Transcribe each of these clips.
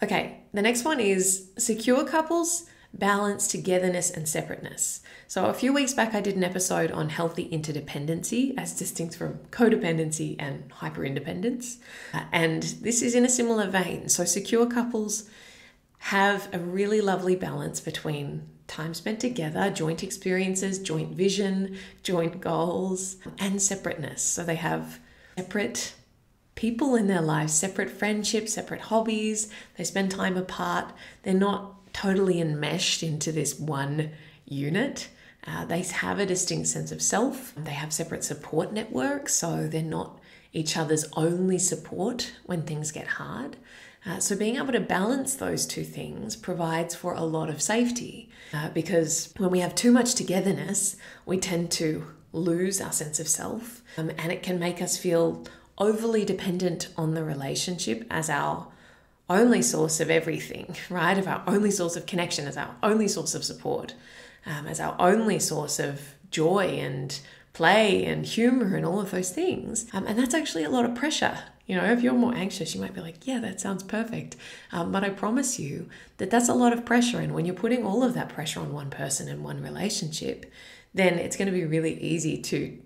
Okay, the next one is secure couples balance togetherness and separateness. So a few weeks back, I did an episode on healthy interdependency as distinct from codependency and hyperindependence. And this is in a similar vein. So secure couples have a really lovely balance between time spent together, joint experiences, joint vision, joint goals, and separateness. So they have separate people in their lives, separate friendships, separate hobbies. They spend time apart. They're not totally enmeshed into this one unit. They have a distinct sense of self. They have separate support networks, so they're not each other's only support when things get hard. So being able to balance those two things provides for a lot of safety, because when we have too much togetherness, we tend to lose our sense of self, and it can make us feel overly dependent on the relationship as our only source of everything, right? Of our only source of connection, as our only source of support, as our only source of joy and play and humor and all of those things. And that's actually a lot of pressure. You know, if you're more anxious, you might be like, yeah, that sounds perfect. But I promise you that that's a lot of pressure. And when you're putting all of that pressure on one person and one relationship, then it's going to be really easy to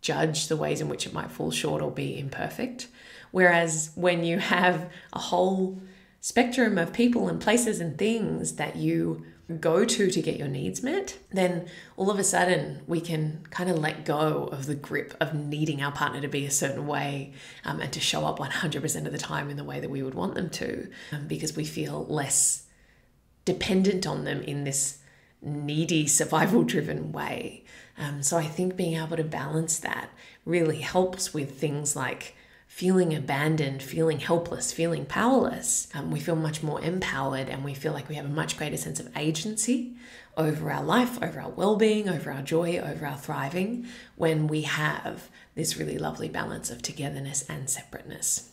judge the ways in which it might fall short or be imperfect. Whereas when you have a whole spectrum of people and places and things that you go to get your needs met, then all of a sudden we can kind of let go of the grip of needing our partner to be a certain way, and to show up 100% of the time in the way that we would want them to, because we feel less dependent on them in this needy, survival-driven way. So I think being able to balance that really helps with things like feeling abandoned, feeling helpless, feeling powerless. We feel much more empowered, and we feel like we have a much greater sense of agency over our life, over our well-being, over our joy, over our thriving, when we have this really lovely balance of togetherness and separateness.